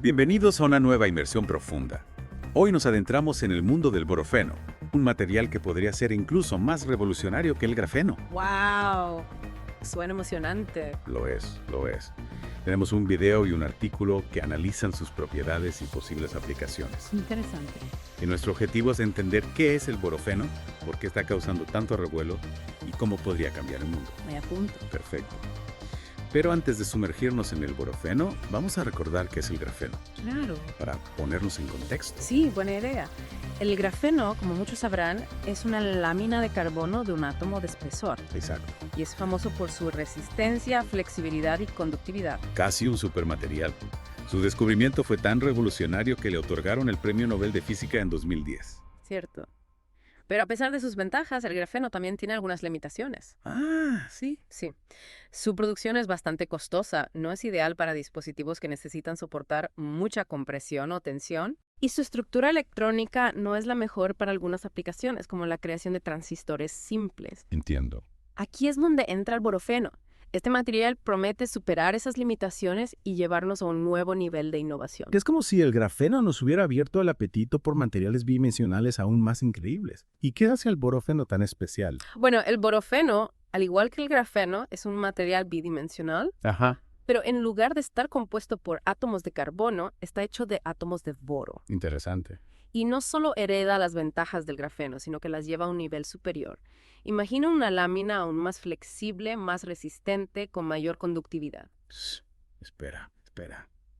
Bienvenidos a una nueva inmersión profunda. Hoy nos adentramos en el mundo del borofeno, un material que podría ser incluso más revolucionario que el grafeno. ¡Wow! Suena emocionante. Lo es, lo es. Tenemos un video y un artículo que analizan sus propiedades y posibles aplicaciones. Interesante. Y nuestro objetivo es entender qué es el borofeno, por qué está causando tanto revuelo y cómo podría cambiar el mundo. Me apunto. Perfecto. Pero antes de sumergirnos en el borofeno, vamos a recordar qué es el grafeno, Claro. para ponernos en contexto. Sí, buena idea. El grafeno, como muchos sabrán, es una lámina de carbono de un átomo de espesor Exacto. y es famoso por su resistencia, flexibilidad y conductividad. Casi un supermaterial. Su descubrimiento fue tan revolucionario que le otorgaron el Premio Nobel de Física en 2010. Cierto. Pero a pesar de sus ventajas, el grafeno también tiene algunas limitaciones. Sí. Sí. Su producción es bastante costosa, no es ideal para dispositivos que necesitan soportar mucha compresión o tensión, y su estructura electrónica no es la mejor para algunas aplicaciones, como la creación de transistores simples. Entiendo. Aquí es donde entra el borofeno. Este material promete superar esas limitaciones y llevarnos a un nuevo nivel de innovación. Es como si el grafeno nos hubiera abierto el apetito por materiales bidimensionales aún más increíbles. ¿Y qué hace el borofeno tan especial? Bueno, el borofeno, al igual que el grafeno, es un material bidimensional, Ajá. pero en lugar de estar compuesto por átomos de carbono, está hecho de átomos de boro. Interesante. Y no solo hereda las ventajas del grafeno, sino que las lleva a un nivel superior. Imagina una lámina aún más flexible, más resistente, con mayor conductividad. Espera.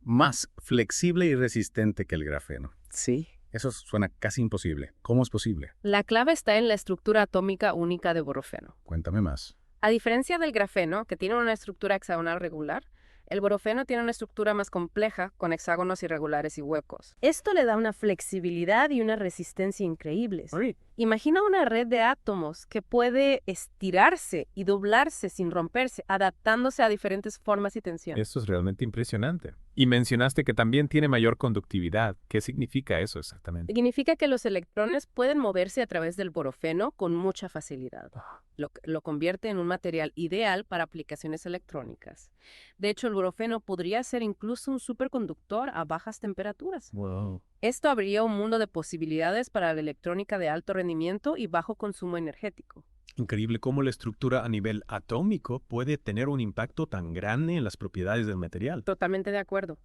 Más flexible y resistente que el grafeno. Sí. Eso suena casi imposible. ¿Cómo es posible? La clave está en la estructura atómica única de borofeno. Cuéntame más. A diferencia del grafeno, que tiene una estructura hexagonal regular, el borofeno tiene una estructura más compleja, con hexágonos irregulares y huecos. Esto le da una flexibilidad y una resistencia increíbles. Imagina una red de átomos que puede estirarse y doblarse sin romperse, adaptándose a diferentes formas y tensiones. Esto es realmente impresionante. Y mencionaste que también tiene mayor conductividad. ¿Qué significa eso exactamente? Significa que los electrones pueden moverse a través del borofeno con mucha facilidad. Lo convierte en un material ideal para aplicaciones electrónicas. De hecho, el borofeno podría ser incluso un superconductor a bajas temperaturas. Wow. Esto abriría un mundo de posibilidades para la electrónica de alto rendimiento y bajo consumo energético. Increíble cómo la estructura a nivel atómico puede tener un impacto tan grande en las propiedades del material. Totalmente de acuerdo.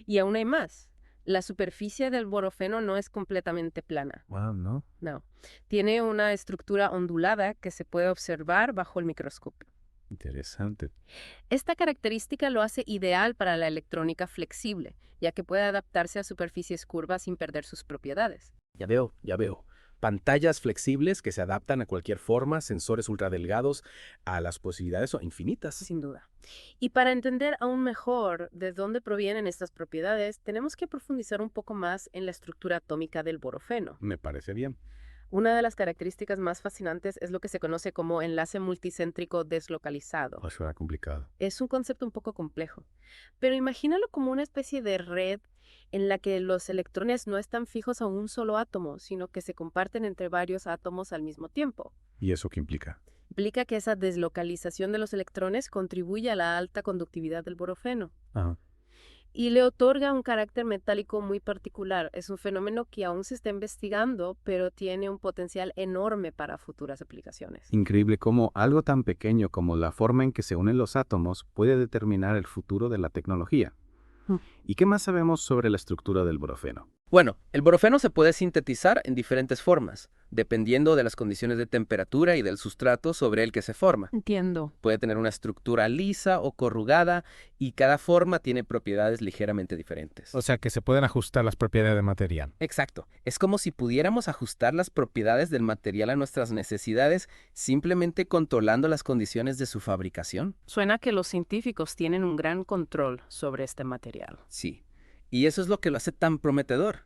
Y aún hay más. La superficie del borofeno no es completamente plana. Wow, ¿no? No. Tiene una estructura ondulada que se puede observar bajo el microscopio. Interesante. Esta característica lo hace ideal para la electrónica flexible, ya que puede adaptarse a superficies curvas sin perder sus propiedades. Ya veo. Pantallas flexibles que se adaptan a cualquier forma, sensores ultradelgados, a las posibilidades son infinitas. Sin duda. Y para entender aún mejor de dónde provienen estas propiedades, tenemos que profundizar un poco más en la estructura atómica del borofeno. Me parece bien. Una de las características más fascinantes es lo que se conoce como enlace multicéntrico deslocalizado. Suena complicado. Es un concepto un poco complejo, pero imagínalo como una especie de red en la que los electrones no están fijos a un solo átomo, sino que se comparten entre varios átomos al mismo tiempo. ¿Y eso qué implica? Implica que esa deslocalización de los electrones contribuye a la alta conductividad del borofeno Ajá. y le otorga un carácter metálico muy particular. Es un fenómeno que aún se está investigando, pero tiene un potencial enorme para futuras aplicaciones. Increíble cómo algo tan pequeño como la forma en que se unen los átomos puede determinar el futuro de la tecnología. ¿Y qué más sabemos sobre la estructura del borofeno? Bueno, el borofeno se puede sintetizar en diferentes formas, dependiendo de las condiciones de temperatura y del sustrato sobre el que se forma. Entiendo. Puede tener una estructura lisa o corrugada y cada forma tiene propiedades ligeramente diferentes. O sea que se pueden ajustar las propiedades del material. Exacto. Es como si pudiéramos ajustar las propiedades del material a nuestras necesidades simplemente controlando las condiciones de su fabricación. Suena que los científicos tienen un gran control sobre este material. Sí. Y eso es lo que lo hace tan prometedor.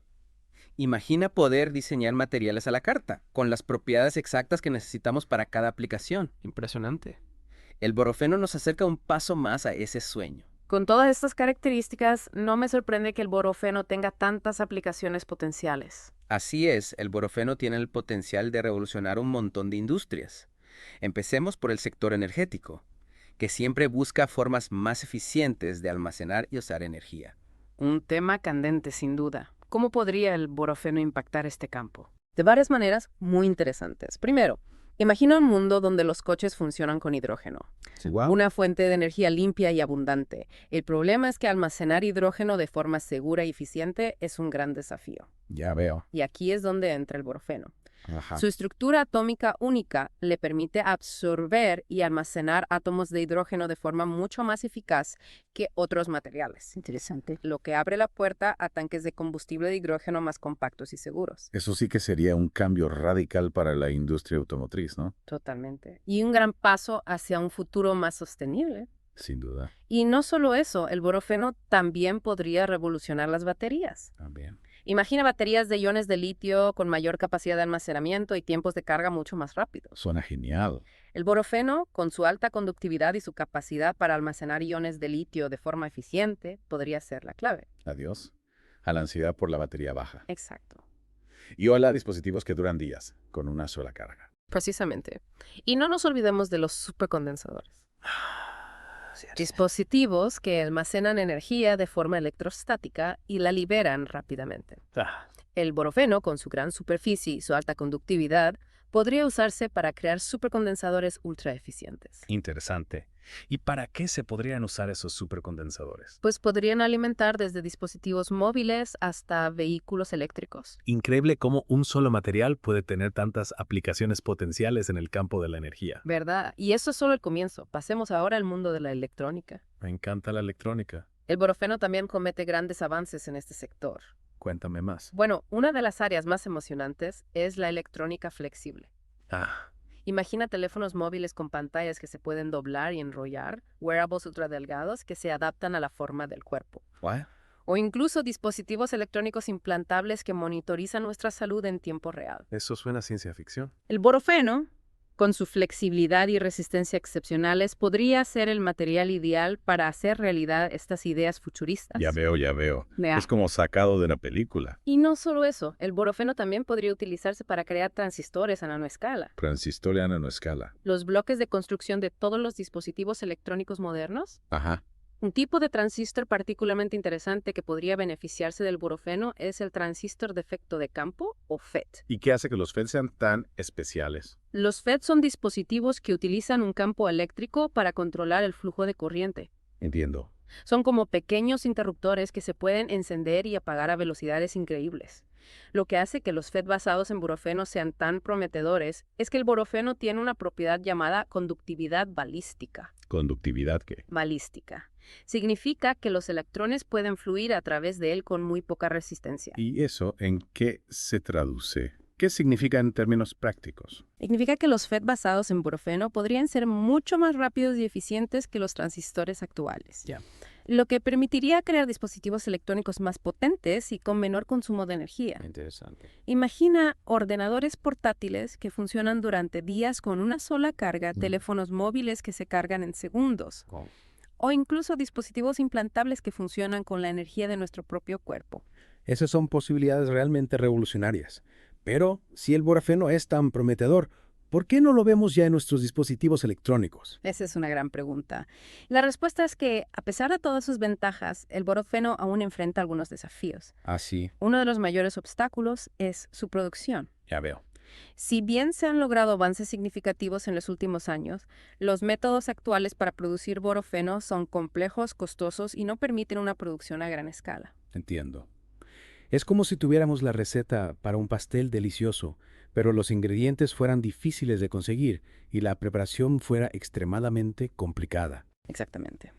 Imagina poder diseñar materiales a la carta, con las propiedades exactas que necesitamos para cada aplicación. Impresionante. El borofeno nos acerca un paso más a ese sueño. Con todas estas características, no me sorprende que el borofeno tenga tantas aplicaciones potenciales. Así es, el borofeno tiene el potencial de revolucionar un montón de industrias. Empecemos por el sector energético, que siempre busca formas más eficientes de almacenar y usar energía. Un tema candente, sin duda. ¿Cómo podría el borofeno impactar este campo? De varias maneras muy interesantes. Primero, imagina un mundo donde los coches funcionan con hidrógeno. Wow. Una fuente de energía limpia y abundante. El problema es que almacenar hidrógeno de forma segura y eficiente es un gran desafío. Ya veo. Y aquí es donde entra el borofeno. Ajá. Su estructura atómica única le permite absorber y almacenar átomos de hidrógeno de forma mucho más eficaz que otros materiales. Interesante. Lo que abre la puerta a tanques de combustible de hidrógeno más compactos y seguros. Eso sí que sería un cambio radical para la industria automotriz, ¿no? Totalmente. Y un gran paso hacia un futuro más sostenible. Sin duda. Y no solo eso, el borofeno también podría revolucionar las baterías. También. Imagina baterías de iones de litio con mayor capacidad de almacenamiento y tiempos de carga mucho más rápidos. Suena genial. El borofeno, con su alta conductividad y su capacidad para almacenar iones de litio de forma eficiente, podría ser la clave. Adiós. A la ansiedad por la batería baja. Exacto. Y hola a dispositivos que duran días, con una sola carga. Precisamente. Y no nos olvidemos de los supercondensadores. Dispositivos que almacenan energía de forma electrostática y la liberan rápidamente. El borofeno, con su gran superficie y su alta conductividad, podría usarse para crear supercondensadores ultra eficientes. Interesante. ¿Y para qué se podrían usar esos supercondensadores? Pues podrían alimentar desde dispositivos móviles hasta vehículos eléctricos. Increíble cómo un solo material puede tener tantas aplicaciones potenciales en el campo de la energía. ¿Verdad? Y eso es solo el comienzo. Pasemos ahora al mundo de la electrónica. Me encanta la electrónica. El borofeno también comete grandes avances en este sector. Cuéntame más. Bueno, una de las áreas más emocionantes es la electrónica flexible. Imagina teléfonos móviles con pantallas que se pueden doblar y enrollar, wearables ultradelgados que se adaptan a la forma del cuerpo. ¿What? O incluso dispositivos electrónicos implantables que monitorizan nuestra salud en tiempo real. Eso suena a ciencia ficción. El borofeno, con su flexibilidad y resistencia excepcionales, podría ser el material ideal para hacer realidad estas ideas futuristas. Ya veo, ya veo. Vea. Es como sacado de una película. Y no solo eso, el borofeno también podría utilizarse para crear transistores a nanoescala. Transistor a nanoescala. Los bloques de construcción de todos los dispositivos electrónicos modernos. Ajá. Un tipo de transistor particularmente interesante que podría beneficiarse del borofeno es el transistor de efecto de campo, o FET. ¿Y qué hace que los FET sean tan especiales? Los FET son dispositivos que utilizan un campo eléctrico para controlar el flujo de corriente. Entiendo. Son como pequeños interruptores que se pueden encender y apagar a velocidades increíbles. Lo que hace que los FET basados en borofeno sean tan prometedores es que el borofeno tiene una propiedad llamada conductividad balística. ¿Conductividad qué? Balística. Significa que los electrones pueden fluir a través de él con muy poca resistencia. ¿Y eso en qué se traduce? ¿Qué significa en términos prácticos? Significa que los FET basados en borofeno podrían ser mucho más rápidos y eficientes que los transistores actuales. Ya. Lo que permitiría crear dispositivos electrónicos más potentes y con menor consumo de energía. Interesante. Imagina ordenadores portátiles que funcionan durante días con una sola carga, teléfonos móviles que se cargan en segundos, Wow. o incluso dispositivos implantables que funcionan con la energía de nuestro propio cuerpo. Esas son posibilidades realmente revolucionarias. Pero, si el borofeno es tan prometedor, ¿por qué no lo vemos ya en nuestros dispositivos electrónicos? Esa es una gran pregunta. La respuesta es que, a pesar de todas sus ventajas, el borofeno aún enfrenta algunos desafíos. Así, Uno de los mayores obstáculos es su producción. ya veo. Si bien se han logrado avances significativos en los últimos años, los métodos actuales para producir borofeno son complejos, costosos y no permiten una producción a gran escala. Entiendo. Es como si tuviéramos la receta para un pastel delicioso, pero los ingredientes fueran difíciles de conseguir y la preparación fuera extremadamente complicada. Exactamente.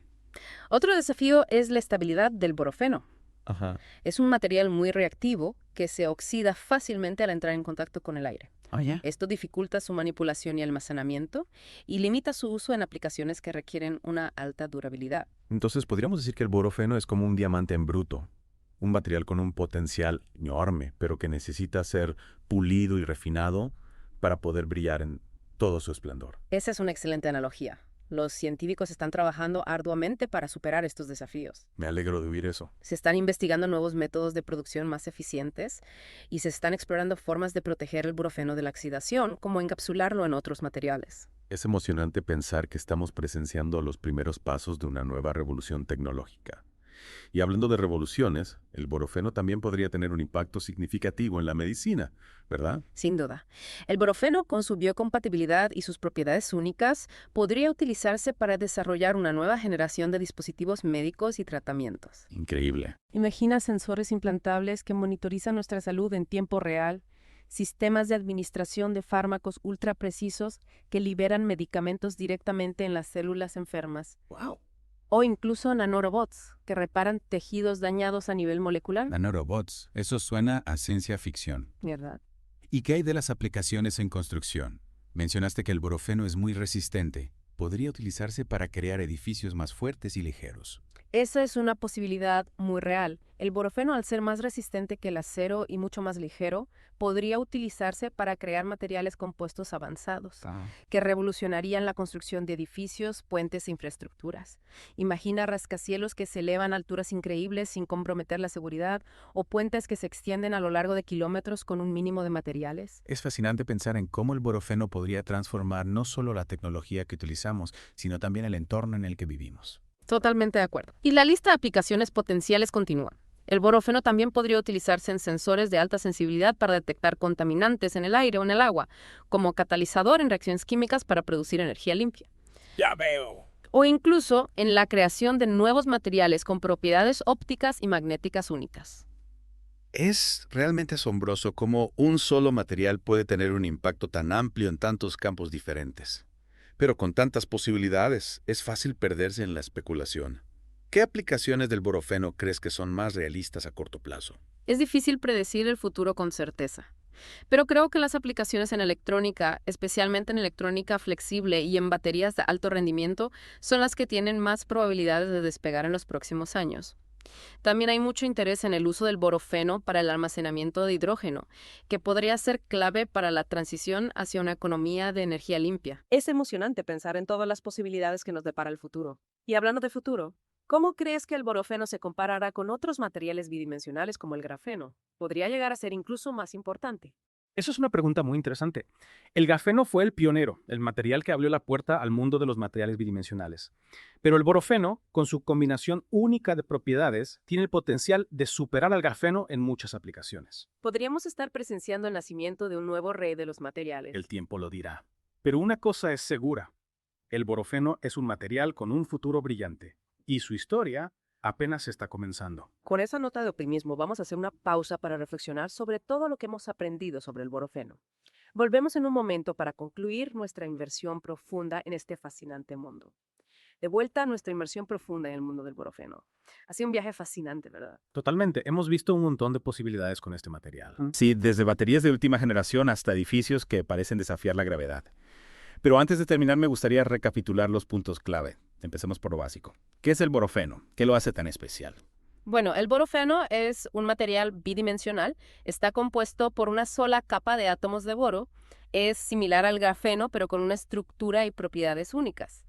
Otro desafío es la estabilidad del borofeno. Ajá. Es un material muy reactivo que se oxida fácilmente al entrar en contacto con el aire. ¿Ya? Esto dificulta su manipulación y almacenamiento y limita su uso en aplicaciones que requieren una alta durabilidad. Entonces, podríamos decir que el borofeno es como un diamante en bruto, un material con un potencial enorme, pero que necesita ser pulido y refinado para poder brillar en todo su esplendor. Esa es una excelente analogía. Los científicos están trabajando arduamente para superar estos desafíos. Me alegro de oír eso. Se están investigando nuevos métodos de producción más eficientes y se están explorando formas de proteger el borofeno de la oxidación, como encapsularlo en otros materiales. Es emocionante pensar que estamos presenciando los primeros pasos de una nueva revolución tecnológica. Y hablando de revoluciones, el borofeno también podría tener un impacto significativo en la medicina, ¿verdad? Sin duda. El borofeno, con su biocompatibilidad y sus propiedades únicas, podría utilizarse para desarrollar una nueva generación de dispositivos médicos y tratamientos. Increíble. Imagina sensores implantables que monitorizan nuestra salud en tiempo real, sistemas de administración de fármacos ultra precisos que liberan medicamentos directamente en las células enfermas. ¡Wow! O incluso nanorobots que reparan tejidos dañados a nivel molecular. Nanorobots, eso suena a ciencia ficción. ¿Verdad? ¿Y qué hay de las aplicaciones en construcción? Mencionaste que el borofeno es muy resistente. Podría utilizarse para crear edificios más fuertes y ligeros. Esa es una posibilidad muy real. El borofeno, al ser más resistente que el acero y mucho más ligero, podría utilizarse para crear materiales compuestos avanzados, que revolucionarían la construcción de edificios, puentes e infraestructuras. Imagina rascacielos que se elevan a alturas increíbles sin comprometer la seguridad, o puentes que se extienden a lo largo de kilómetros con un mínimo de materiales. Es fascinante pensar en cómo el borofeno podría transformar no solo la tecnología que utilizamos, sino también el entorno en el que vivimos. Totalmente de acuerdo. Y la lista de aplicaciones potenciales continúa. El borofeno también podría utilizarse en sensores de alta sensibilidad para detectar contaminantes en el aire o en el agua, como catalizador en reacciones químicas para producir energía limpia. ¡Ya veo! O incluso en la creación de nuevos materiales con propiedades ópticas y magnéticas únicas. Es realmente asombroso cómo un solo material puede tener un impacto tan amplio en tantos campos diferentes. Pero con tantas posibilidades, es fácil perderse en la especulación. ¿Qué aplicaciones del borofeno crees que son más realistas a corto plazo? Es difícil predecir el futuro con certeza, pero creo que las aplicaciones en electrónica, especialmente en electrónica flexible y en baterías de alto rendimiento, son las que tienen más probabilidades de despegar en los próximos años. También hay mucho interés en el uso del borofeno para el almacenamiento de hidrógeno, que podría ser clave para la transición hacia una economía de energía limpia. Es emocionante pensar en todas las posibilidades que nos depara el futuro. Y hablando de futuro, ¿cómo crees que el borofeno se comparará con otros materiales bidimensionales como el grafeno? ¿Podría llegar a ser incluso más importante? Eso es una pregunta muy interesante. El grafeno fue el pionero, el material que abrió la puerta al mundo de los materiales bidimensionales. Pero el borofeno, con su combinación única de propiedades, tiene el potencial de superar al grafeno en muchas aplicaciones. Podríamos estar presenciando el nacimiento de un nuevo rey de los materiales. El tiempo lo dirá. Pero una cosa es segura. El borofeno es un material con un futuro brillante. Y su historia apenas está comenzando. Con esa nota de optimismo, vamos a hacer una pausa para reflexionar sobre todo lo que hemos aprendido sobre el borofeno. Volvemos en un momento para concluir nuestra inmersión profunda en este fascinante mundo. De vuelta a nuestra inmersión profunda en el mundo del borofeno. Ha sido un viaje fascinante, ¿verdad? Totalmente. Hemos visto un montón de posibilidades con este material. Sí, desde baterías de última generación hasta edificios que parecen desafiar la gravedad. Pero antes de terminar, me gustaría recapitular los puntos clave. Empecemos por lo básico. ¿Qué es el borofeno? ¿Qué lo hace tan especial? Bueno, el borofeno es un material bidimensional. Está compuesto por una sola capa de átomos de boro. Es similar al grafeno, pero con una estructura y propiedades únicas.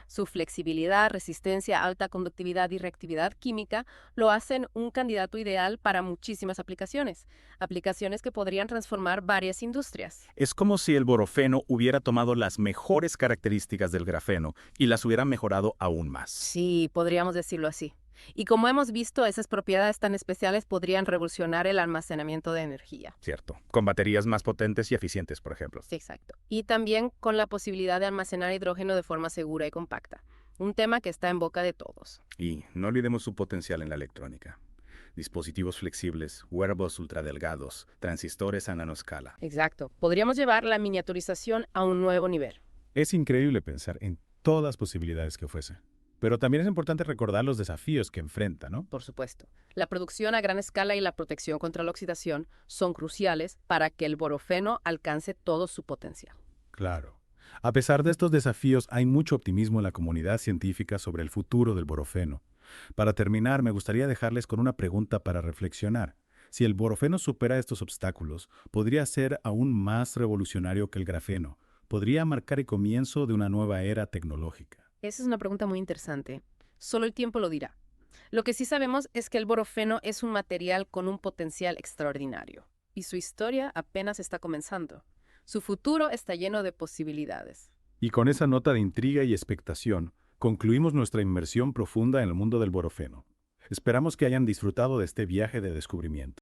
Su flexibilidad, resistencia, alta conductividad y reactividad química lo hacen un candidato ideal para muchísimas aplicaciones. Aplicaciones que podrían transformar varias industrias. Es como si el borofeno hubiera tomado las mejores características del grafeno y las hubiera mejorado aún más. Sí, podríamos decirlo así. Y como hemos visto, esas propiedades tan especiales podrían revolucionar el almacenamiento de energía. Cierto. Con baterías más potentes y eficientes, por ejemplo. Sí, exacto. Y también con la posibilidad de almacenar hidrógeno de forma segura y compacta. Un tema que está en boca de todos. Y no olvidemos su potencial en la electrónica. Dispositivos flexibles, wearables ultradelgados, transistores a nanoscala. Exacto. Podríamos llevar la miniaturización a un nuevo nivel. Es increíble pensar en todas las posibilidades que ofrece. Pero también es importante recordar los desafíos que enfrenta, ¿no? Por supuesto. La producción a gran escala y la protección contra la oxidación son cruciales para que el borofeno alcance todo su potencial. Claro. A pesar de estos desafíos, hay mucho optimismo en la comunidad científica sobre el futuro del borofeno. Para terminar, me gustaría dejarles con una pregunta para reflexionar. Si el borofeno supera estos obstáculos, podría ser aún más revolucionario que el grafeno. Podría marcar el comienzo de una nueva era tecnológica. Esa es una pregunta muy interesante. Solo el tiempo lo dirá. Lo que sí sabemos es que el borofeno es un material con un potencial extraordinario. Y su historia apenas está comenzando. Su futuro está lleno de posibilidades. Y con esa nota de intriga y expectación, concluimos nuestra inmersión profunda en el mundo del borofeno. Esperamos que hayan disfrutado de este viaje de descubrimiento.